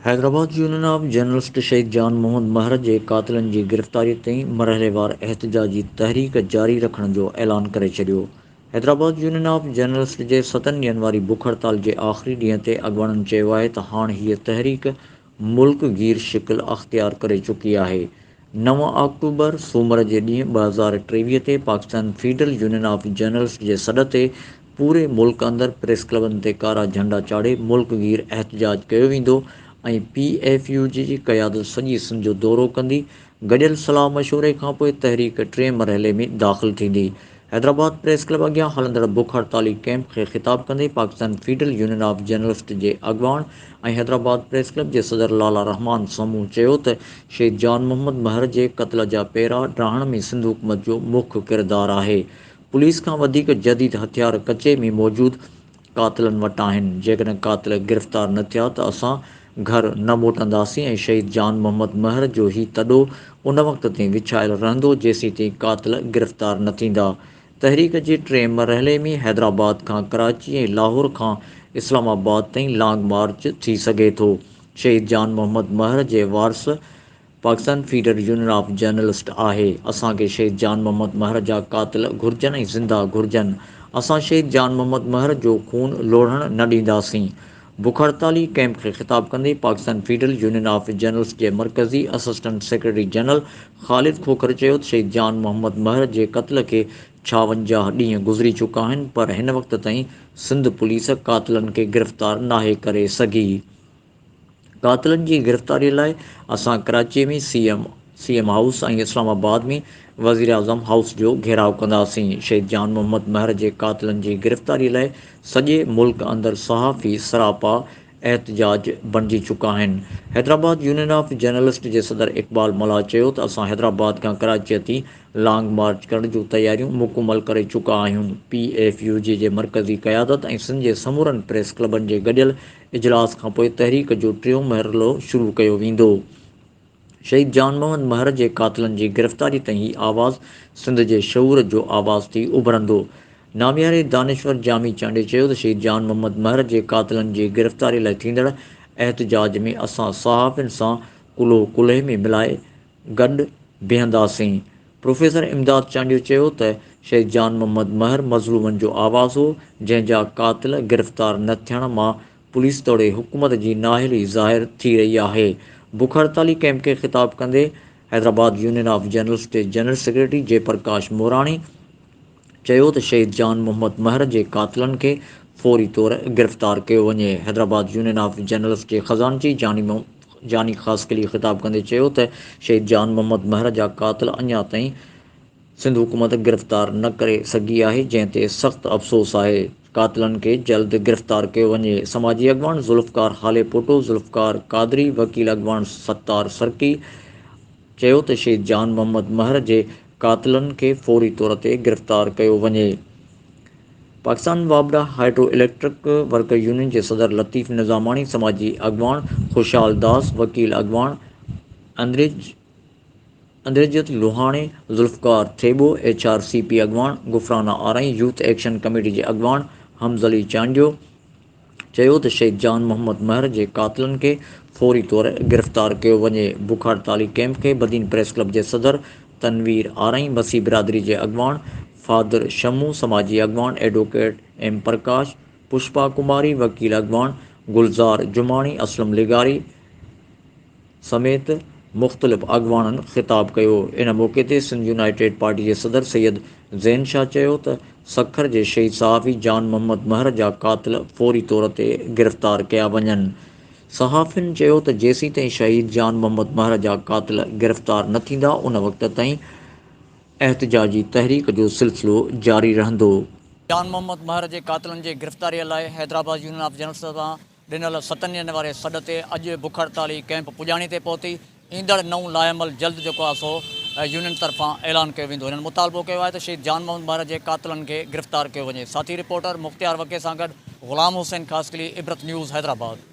Hyderabad Union of journalist शहीद जान मोहम्मद महर जे क़ातिलनि जी गिरफ़्तारी ताईं मरहलेवार एहतजाजी तहरीक जारी रखण जो ऐलान करे छॾियो। हैदराबाद यूनियन ऑफ जर्नलिस्ट जे 7 ॾींहनि वारी बुख हड़ताल जे आख़िरी ॾींहं ते अॻवाननि चयो आहे त हाणे हीअ तहरीक मुल्कगीर शिकिल अख़्तियार करे चुकी आहे। 9 अक्टूबर सूमर जे ॾींहुं 2023 ते Pakistan Federal Union of Journalists जे सॾ ते पूरे मुल्क अंदरि प्रेस क्लबनि ते कारा झंडा चाढ़े मुल्कगीर एहतजाज कयो वेंदो ऐं PFU जी क़यादत सॼी सिंध जो दौरो कंदी। गॾियल सलाह मशवरे खां पोइ तहरीक 3 मरहले में दाख़िल थींदी। हैदराबाद प्रेस क्लब अॻियां हलंदड़ बुख हड़ताली कैंप खे ख़िताब कंदे Pakistan Federal Union of Journalists जे अॻवान ऐं हैदराबाद प्रेस क्लब जे सदर लाला रहमान समूह चयो त शहीद जान मोहम्मद महर जे क़त्ल जा पेरा ड्राहण में सिंध हुकूमत जो मुख्य किरदारु आहे। पुलिस खां वधीक जदीद हथियार कचे में मौजूदु क़ातिलनि वटि आहिनि। जेकॾहिं क़ातिल गिरफ़्तार न थिया त असां घर न मोटंदासीं ऐं शहीद जान मोहम्मद महर जो ही तॾो उन वक़्त ताईं विछायल रहंदो जेसीं ताईं क़ातिल गिरफ़्तार न थींदा। तहरीक जे 3 मरहले में हैदराबाद खां कराची ऐं लाहौर खां इस्लामाबाद ताईं लॉन्ग मार्च थी सघे थो। शहीद जान मोहम्मद महर जे वारस Pakistan feeder union of journalist आहे। असांखे शहीद जान मोहम्मद महर जा क़ातिल घुरिजनि ऐं ज़िंदा घुरिजनि। असां शहीद जान मोहम्मद महर जो खून लोढ़ण न ॾींदासीं। बुख हड़ताली कैंप खे ख़िताब कंदे Pakistan Federal Union of Journalists जे मरकज़ी असिस्टेंट सेक्रेटरी जनरल ख़ालिद खोखर चयो त शहीद जान मोहम्मद महर जे क़त्ल खे 56 ॾींहं गुज़री चुका आहिनि पर हिन वक़्त ताईं सिंध पुलिस क़ातिलनि खे गिरफ़्तार नाहे करे सघी। क़ातिलनि जी गिरफ़्तारीअ लाइ असां कराची में CM हाउस ऐं इस्लामाबाद में वज़ीर आज़म हाउस जो घेराव कंदासीं। शहीद जान मोहम्मद महर जे क़ातिलनि जी गिरफ़्तारीअ लाइ सॼे मुल्क अंदरि सहाफ़ी सरापा एहतजाज बणिजी चुका आहिनि। हैदराबाद यूनियन ऑफ जर्नलिस्ट जे सदर इक़बाल मल्हा चयो त असां हैदराबाद खां कराचीअ ताईं लॉन्ग मार्च करण जूं तयारियूं मुकमल करे चुका आहियूं। PFU जे मरकज़ी क़यादत ऐं सिंध जे समूरनि प्रेस क्लबनि जे गॾियल इजलास खां पोइ तहरीक जो 3 मरहलो शुरू कयो वेंदो। शहीद जान मोहम्मद महर जे क़ातिलनि जी गिरफ़्तारी ताईं ही आवाज़ सिंध जे शऊर जो आवाज़ थी उभरंदो। नामियारे दानिश्वर जामी चांडे चयो त शहीद जान मोहम्मद महर जे क़ातिलनि जी गिरफ़्तारी लाइ थींदड़ एहतजाज में असां सहाफ़ियुनि सां कुल्हो कुल्हे में मिलाए गॾु बीहंदासीं। प्रोफेसर इमदाद चांडियो चयो त शहीद जान मोहम्मद महर मज़लूमनि जो आवाज़ हो जंहिंजा क़ातिल गिरफ़्तार न थियण मां पुलिस तोड़े हुकूमत जी नाअहली ज़ाहिर थी रही आहे। बुख हड़ताली कैंप खे ख़िताब कंदे हैदराबाद यूनियन ऑफ जर्नलिस्ट जे जनरल सेक्रेटरी जयप्रकाश मोराणी चयो त शहीद जान मोहम्मद महर जे क़ातिलनि खे फ़ौरी तौर गिरफ़्तार कयो वञे। हैदराबाद यूनियन ऑफ जर्नलिस्ट जे ख़ज़ानची जानी ख़ासकली ख़िताब कंदे चयो त शहीद जान मोहम्मद महर जा क़ातिल अञा ताईं सिंध हुकूमत गिरफ़्तार न करे सघी आहे जंहिं ते सख़्तु अफ़सोस आहे। क़ातिलनि खे जल्द गिरफ़्तार कयो वञे। समाजी अॻवान ज़ुल्फ़कार हाले पोटो ज़ुल्फ़कार क़ादरी वकील अॻवान सत्तार सरकी चयो त शहीद जान मोहम्मद महर जे क़ातिलनि खे फ़ौरी तौर ते गिरफ़्तार कयो वञे। पाकिस्तान वाबड़ा हाइड्रो इलेक्ट्रिक वर्कर यूनियन जे सदर लतीफ़ निज़ामाणी समाजी अॻवान खुशहाल दास वकील अॻवान अंद्रेजत लुहाणे ज़ुल्फ़कार थेबो HRCP अॻवान गुफ़राना आरई यूथ एक्शन कमेटी जे अॻवान हमज़ली चांडियो चयो त शहीद जान मोहम्मद महर जे क़ातिलनि खे फ़ौरी तौर गिरफ़्तार कयो वञे। बुख हड़ताली कैंप खे बदीन प्रेस क्लब जे सदर तनवीर आरई मसीह बिरादरी जे अॻवान फादर शमू समाजी अॻवान एडवोकेट M प्रकाश पुष्पा कुमारी वकील अॻवान गुलज़ार जुमाणी असलम लिगारी समेत मुख़्तलिफ़ अॻवाननि ख़िताब कयो। इन मौक़े ते सिंध यूनाइटेड पार्टी जे सदर सैयद ज़ैन शाह चयो त सखर जे शहीद सहाफ़ी जान मोहम्मद महर जा क़ातिल फ़ौरी तौर ते गिरफ़्तार कया वञनि। सहाफ़ियुनि चयो त जेसीं ताईं शहीद जान मोहम्मद महर जा क़ातिल गिरफ़्तार न थींदा उन वक़्त ताईं एहतजाजी तहरीक जो सिलसिलो जारी रहंदो। जान मोहम्मद महर जे क़ातिलनि जी गिरफ़्तारीअ लाइ हैदराबाद यूनियन ऑफ जर्नलिस्ट सां ॾिनल 7 ॾींहनि वारे सॾ ते अॼु बुख हड़ताली कैंप पुॼाणी ते पहुती। ईंदड़ नओं लाइमल जल्द जेको आहे सो यूनियन तरफ़ां ऐलान कयो वेंदो। हिननि मुतालबो कयो आहे त शहीद जान मोहम्मद महर जे क़ातिलनि खे गिरफ़्तार कयो वञे। साथी रिपोर्टर मुख़्तियार वकील सां गॾु ग़ुलाम हुसैन ख़ासकली इबरत न्यूज़ हैदराबाद।